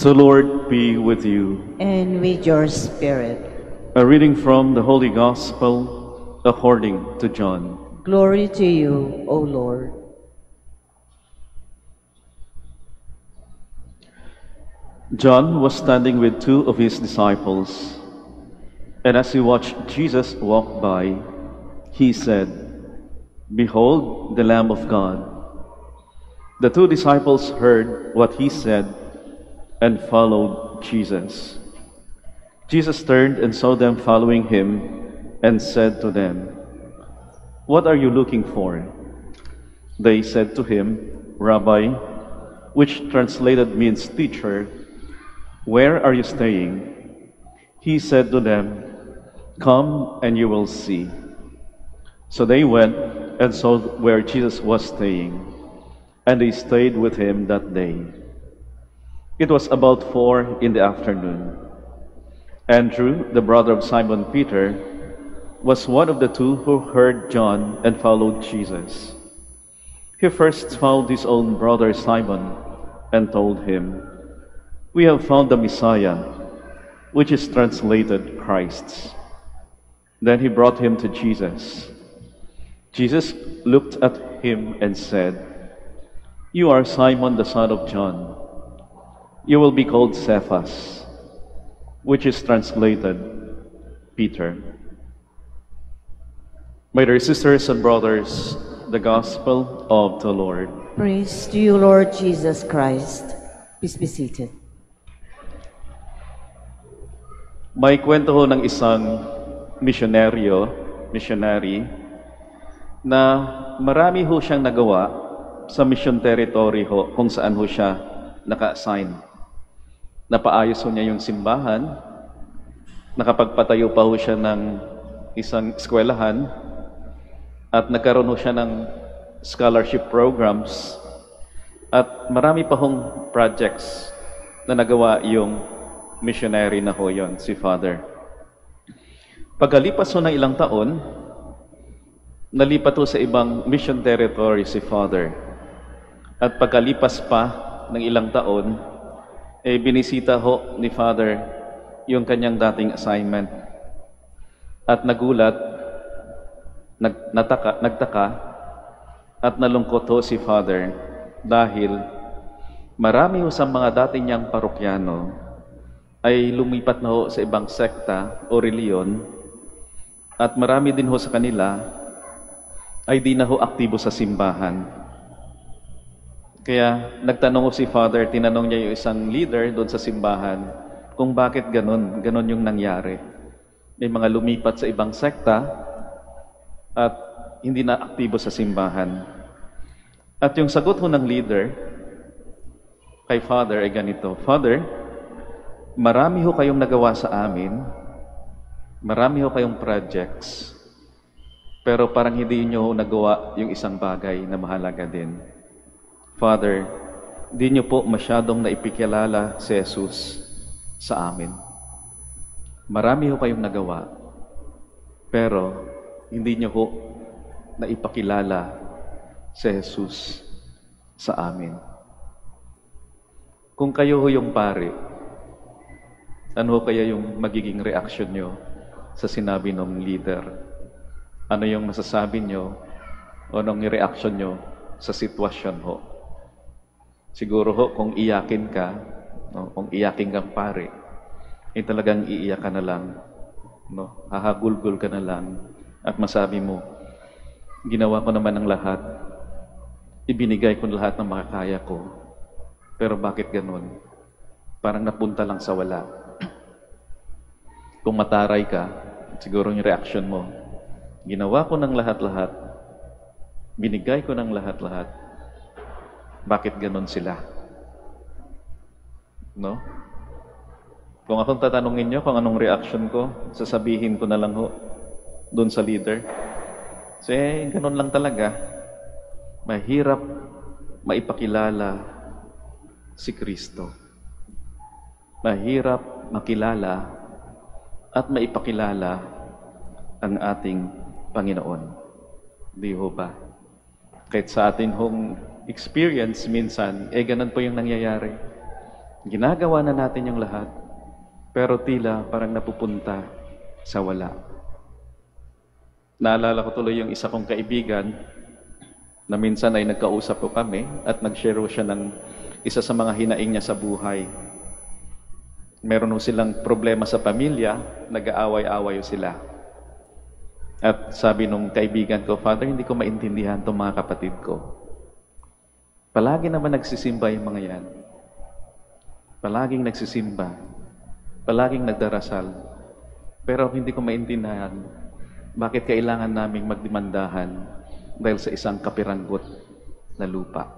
The Lord be with you. And with your spirit. A reading from the Holy Gospel according to John. Glory to you, O Lord. John was standing with two of his disciples, and as he watched Jesus walk by, he said, "Behold the Lamb of God." The two disciples heard what he said and followed Jesus. Jesus turned and saw them following him and said to them, "What are you looking for?" They said to him, "Rabbi," which translated means teacher, "where are you staying?" He said to them, "Come and you will see." So they went and saw where Jesus was staying, and they stayed with him that day. It was about 4 in the afternoon. Andrew, the brother of Simon Peter, was one of the two who heard John and followed Jesus. He first found his own brother Simon and told him, "We have found the Messiah," which is translated Christ. Then he brought him to Jesus. Jesus looked at him and said, "You are Simon the son of John. You will be called Cephas," which is translated Peter. My dear sisters and brothers, the Gospel of the Lord. Praise to you, Lord Jesus Christ. Please be seated. May kwento ho ng isang missionary, na marami ho siyang nagawa sa mission territory ho kung saan ho siya naka-assign. Napaayos ho niya yung simbahan, nakapagpatayo pa ho siya ng isang eskwelahan, at nagkaroon ho siya ng scholarship programs, at marami pa hong projects na nagawa yung missionary na ho yon, si Father. Pagkalipas ho ng ilang taon, nalipat ho sa ibang mission territory si Father. At pagkalipas pa ng ilang taon, binisita ho ni Father yung kanyang dating assignment. At nagulat, nagtaka, at nalungkot ho si Father dahil marami ho sa mga dating niyang parokyano ay lumipat na ho sa ibang sekta o reliyon, at marami din ho sa kanila ay di na ho aktibo sa simbahan. Kaya nagtanong ho si Father, tinanong niya yung isang leader doon sa simbahan kung bakit ganon yung nangyari. May mga lumipat sa ibang sekta at hindi na aktibo sa simbahan. At yung sagot ho ng leader kay Father ay ganito, "Father, marami ho kayong nagawa sa amin, marami ho kayong projects, pero parang hindi nyo nagawa yung isang bagay na mahalaga din. Father, di nyo po masyadong naipikilala si Jesus sa amin. Marami ho kayong nagawa, pero hindi nyo ho naipakilala si Jesus sa amin." Kung kayo ho yung pari, ano ho kaya yung magiging reaction nyo sa sinabi ng leader? Ano yung masasabi nyo o anong reaction nyo sa sitwasyon ho? Siguro ho, kung iyakin ka, no, kung iyakin kang pare, talagang iiyak ka na lang, no, hahagulgul ka na lang, at masabi mo, "Ginawa ko naman ang lahat, ibinigay ko lahat ng makakaya ko, pero bakit ganun? Parang napunta lang sa wala." Kung mataray ka, siguro yung reaction mo, "Ginawa ko ng lahat-lahat, binigay ko ng lahat-lahat, bakit ganon sila?" No? Kung akong tatanungin nyo kung anong reaction ko, sasabihin ko na lang ho doon sa leader, kasi ganon lang talaga. Mahirap maipakilala si Kristo. Mahirap makilala at maipakilala ang ating Panginoon. Di ho ba? Kahit sa ating hong experience minsan, ganun po yung nangyayari. Ginagawa na natin yung lahat, pero tila parang napupunta sa wala. Naalala ko tuloy yung isa kong kaibigan na minsan ay nagkausap ko kami at nag-share siya ng isa sa mga hinaing niya sa buhay. Meron silang problema sa pamilya, nag-aaway-away sila. At sabi nung kaibigan ko, Father, hindi ko maintindihan itong mga kapatid ko. Palagi naman nagsisimba yung mga yan. Palaging nagsisimba. Palaging nagdarasal. Pero hindi ko maintindihan bakit kailangan naming magdemandahan dahil sa isang kapiranggot na lupa.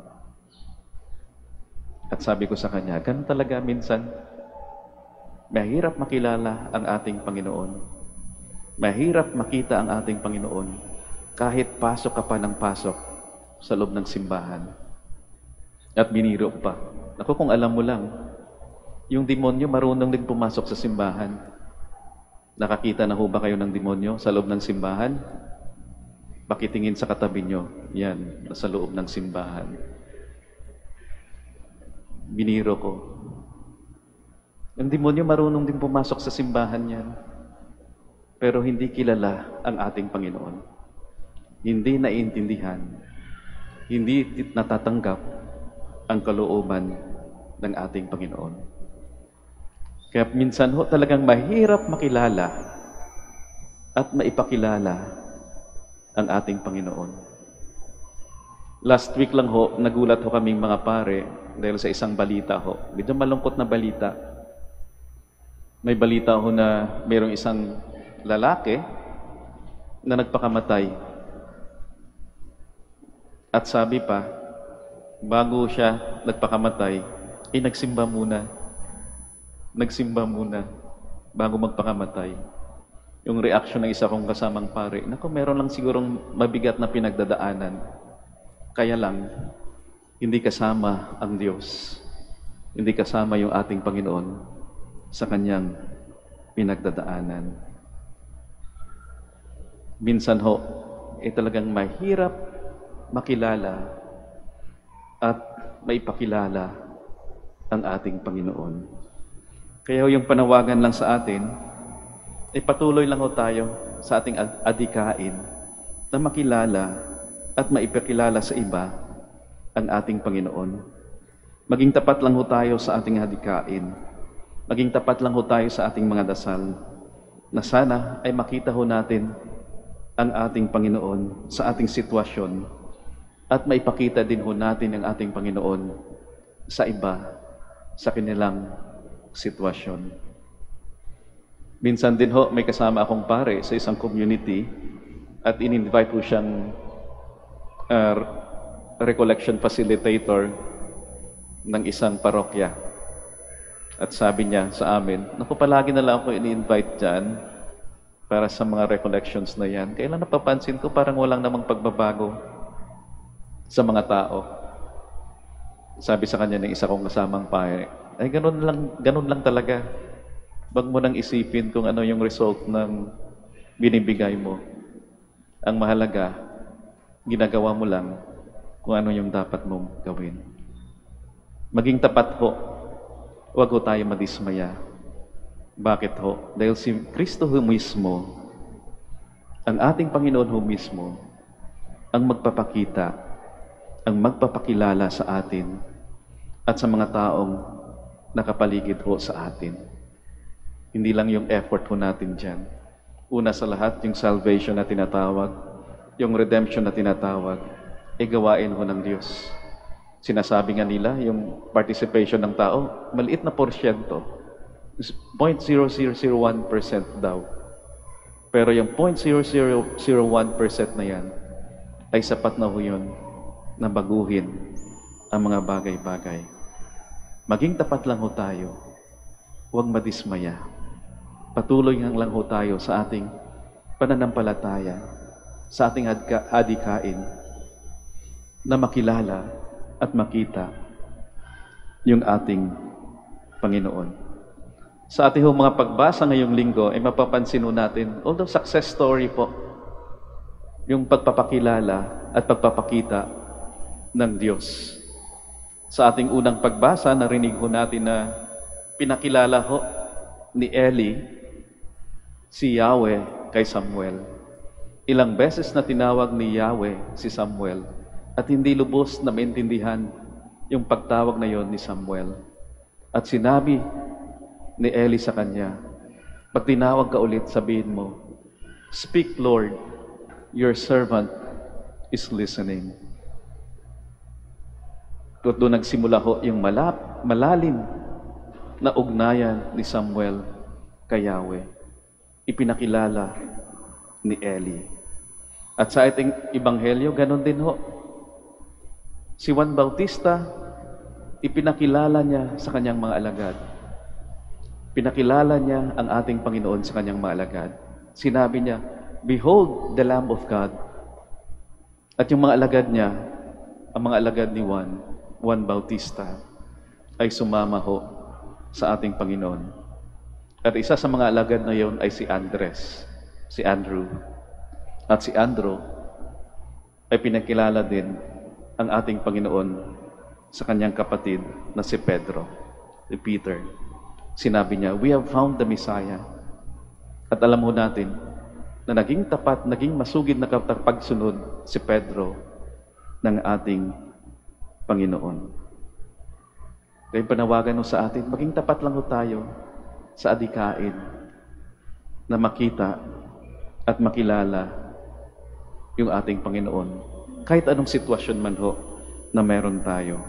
At sabi ko sa kanya, ganun talaga minsan, mahirap makilala ang ating Panginoon. Mahirap makita ang ating Panginoon kahit pasok ka pa ng pasok sa loob ng simbahan. At biniro pa. Naku, kung alam mo lang, yung demonyo marunong din pumasok sa simbahan. Nakakita na ho ba kayo ng demonyo sa loob ng simbahan? Pakitingin sa katabi nyo. Yan, nasa loob ng simbahan. Biniro ko. Ang demonyo marunong din pumasok sa simbahan yan. Pero hindi kilala ang ating Panginoon. Hindi naiintindihan. Hindi natatanggap ang kalooban ng ating Panginoon. Kaya minsan ho talagang mahirap makilala at maipakilala ang ating Panginoon. Last week lang ho, nagulat ho kaming mga pare dahil sa isang balita ho. Medyo malungkot na balita. May balita ho na mayroong isang lalaki na nagpakamatay. At sabi pa, bago siya nagpakamatay, nagsimba muna. Nagsimba muna bago magpakamatay. Yung reaction ng isa kong kasamang pare, naku, meron lang sigurong mabigat na pinagdadaanan. Kaya lang, hindi kasama ang Diyos. Hindi kasama yung ating Panginoon sa kanyang pinagdadaanan. Minsan ho, talagang mahirap makilala at maipakilala ang ating Panginoon. Kaya yung panawagan lang sa atin, patuloy lang ho tayo sa ating adikain na makilala at maipakilala sa iba ang ating Panginoon. Maging tapat lang ho tayo sa ating adikain. Maging tapat lang ho tayo sa ating mga dasal na sana ay makita ho natin ang ating Panginoon sa ating sitwasyon at maipakita din ho natin ang ating Panginoon sa iba, sa kanilang sitwasyon. Minsan din ho, may kasama akong pare sa isang community at in-invite ho siyang recollection facilitator ng isang parokya. At sabi niya sa amin, naku, palagi na lang ako in-invite dyan para sa mga recollections na yan. Kailan napapansin ko parang walang namang pagbabago sa mga tao. Sabi sa kanya ng isa kong kasamang pare, ay ganun lang talaga. Wag mo nang isipin kung ano yung result ng binibigay mo. Ang mahalaga, ginagawa mo lang kung ano yung dapat mong gawin. Maging tapat ho, wag ho tayo madismaya. Bakit ho? Dahil si Kristo ho mismo, ang ating Panginoon ho mismo, ang magpapakita, ang magpapakilala sa atin at sa mga taong nakapaligid ho sa atin. Hindi lang yung effort ho natin dyan. Una sa lahat, yung salvation na tinatawag, yung redemption na tinatawag, gawain ho ng Diyos. Sinasabi nga nila, yung participation ng tao, maliit na porsyento. 0.0001% daw. Pero yung 0.0001% na yan, ay sapat na ho yun na baguhin ang mga bagay-bagay. Maging tapat lang ho tayo. Huwag madismaya. Patuloy lang ho tayo sa ating pananampalataya, sa ating adikain, na makilala at makita yung ating Panginoon. Sa ating mga pagbasa ngayong linggo, ay mapapansin natin, although success story po, yung pagpapakilala at pagpapakita ng Diyos Sa ating unang pagbasa, narinig ho natin na pinakilala ho ni Eli si Yahweh kay Samuel. Ilang beses na tinawag ni Yahweh si Samuel at hindi lubos na maintindihan yung pagtawag na yon ni Samuel. At sinabi ni Eli sa kanya, pag tinawag ka ulit, sabihin mo, "Speak, Lord, your servant is listening." At doon nagsimula ho yung malalim na ugnayan ni Samuel kay Yahweh. Ipinakilala ni Eli. At sa ating ebanghelyo, ganon din ho. Si Juan Bautista, ipinakilala niya sa kanyang mga alagad. Pinakilala niya ang ating Panginoon sa kanyang mga alagad. Sinabi niya, "Behold the Lamb of God." At yung mga alagad niya, ang mga alagad ni Juan Bautista, ay sumama ho sa ating Panginoon. At isa sa mga alagad na yon ay si Andrew. At si Andrew ay pinakilala din ang ating Panginoon sa kanyang kapatid na si Peter. Sinabi niya, "We have found the Messiah." At alam mo natin na naging tapat, naging masugid na pagsunod si Pedro ng ating Panginoon. Kaya panawagan mo sa atin, maging tapat lang ho tayo sa adikain na makita at makilala yung ating Panginoon. Kahit anong sitwasyon man ho na meron tayo.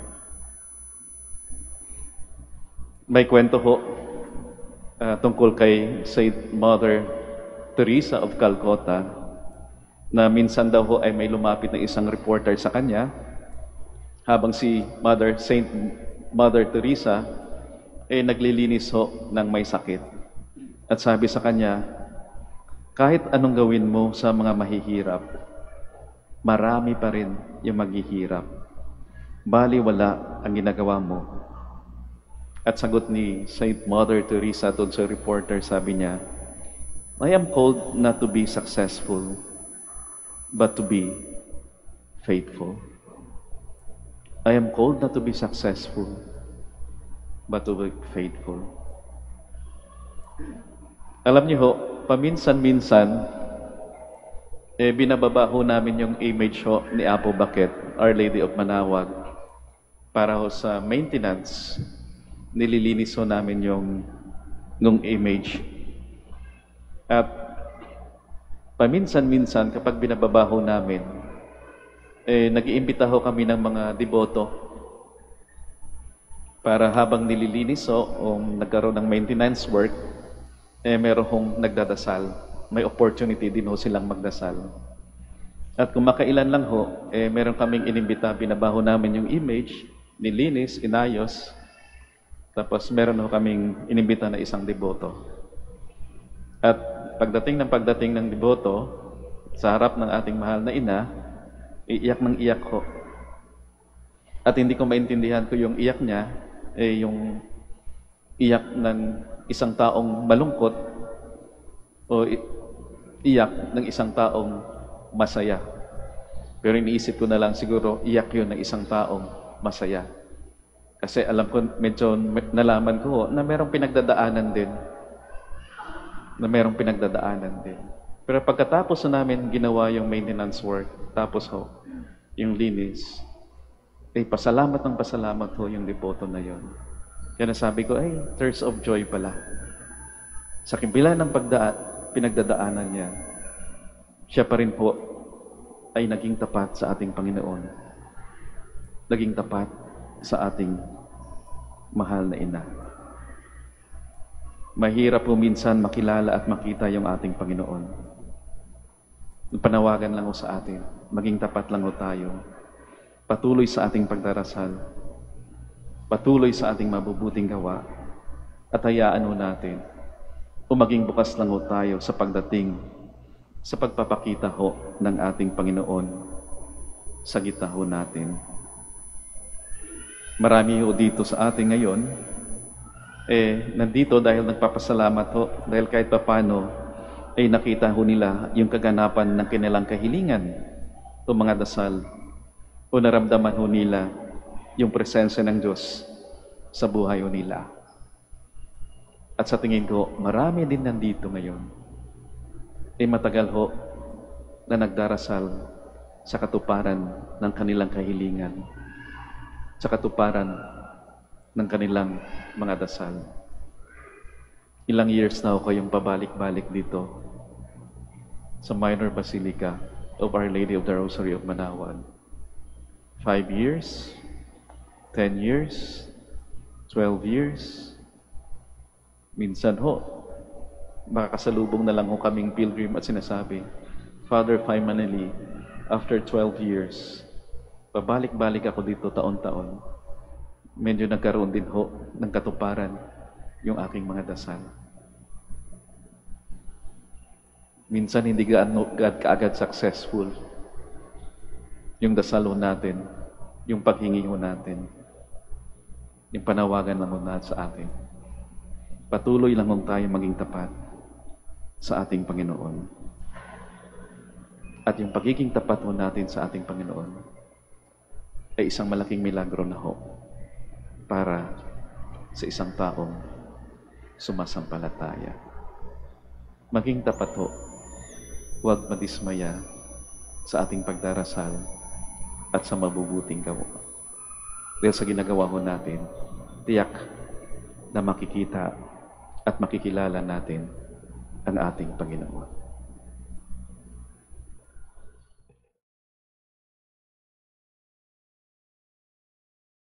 May kwento ho tungkol kay Saint Mother Teresa of Calcutta na minsan daw ho ay may lumapit na isang reporter sa kanya habang si Saint Mother Teresa ay naglilinis ho ng may sakit. At sabi sa kanya, kahit anong gawin mo sa mga mahihirap, marami pa rin yung maghihirap. Bali wala ang ginagawa mo. At sagot ni Saint Mother Teresa doon sa reporter, sabi niya, "I am called not to be successful, but to be faithful." I am called not to be successful, but to be faithful. Alam niyo ho, paminsan-minsan, binababa ho namin yung image ho ni Apo Baket, Our Lady of Manawag, para ho sa maintenance. Nililinis ho namin yung image. At paminsan-minsan, kapag binababa ho namin, nag-iimbita ho kami ng mga deboto para habang nililinis o nagkaroon ng maintenance work, meron hong nagdadasal. May opportunity din ho silang magdasal. At kung makailan lang ho, meron kaming inimbita, binabaho namin yung image, nilinis, inayos, tapos meron ho kaming inimbita na isang deboto. At pagdating ng deboto, sa harap ng ating mahal na ina, iiyak ng iyak ho. At hindi ko maintindihan ko yung iyak niya, yung iyak ng isang taong malungkot o iyak ng isang taong masaya. Pero iniisip ko na lang siguro iyak yun ng isang taong masaya. Kasi alam ko, medyo nalaman ko ho, na merong pinagdadaanan din. Pero pagkatapos na namin ginawa yung maintenance work, tapos ho, yung linis, pasalamat ho yung deboto na yon. Kaya nasabi ko, tears of joy pala. Sa kabila ng pinagdadaanan niya, siya pa rin po ay naging tapat sa ating Panginoon. Naging tapat sa ating mahal na ina. Mahirap po minsan makilala at makita yung ating Panginoon. Panawagan lang ho sa atin, maging tapat lang ho tayo. Patuloy sa ating pagdarasal, patuloy sa ating mabubuting gawa, at hayaan ho natin, maging bukas lang ho tayo sa pagdating, sa pagpapakita ho ng ating Panginoon sa gitna ho natin. Marami ho dito sa atin ngayon, nandito dahil nagpapasalamat ho, dahil kahit papano, nakita ho nila yung kaganapan ng kanilang kahilingan o mga dasal, o naramdaman ho nila yung presensya ng Diyos sa buhay o nila. At sa tingin ko, marami din nandito ngayon. Matagal ho na nagdarasal sa katuparan ng kanilang kahilingan, sa katuparan ng kanilang mga dasal. Ilang years na ako kayong pabalik-balik dito sa Minor Basilica of Our Lady of the Rosary of Manawan. 5 years, 10 years, 12 years. Minsan ho, makakasalubong na lang ho kaming pilgrim at sinasabi, Father, finally, after 12 years, pabalik-balik ako dito taon-taon. Medyo nagkaroon din ho ng katuparan yung aking mga dasal. Minsan hindi kaagad successful yung dasal ho natin, yung paghingi ho natin, yung panawagan ng natin sa atin. Patuloy lang kung tayo maging tapat sa ating Panginoon. At yung pagiging tapat ho natin sa ating Panginoon ay isang malaking milagro na ho para sa isang taong sumasampalataya. Maging tapat ho, huwag madismaya sa ating pagdarasal at sa mabubuting gawa. Dahil sa ginagawa ho natin, tiyak na makikita at makikilala natin ang ating Panginoon.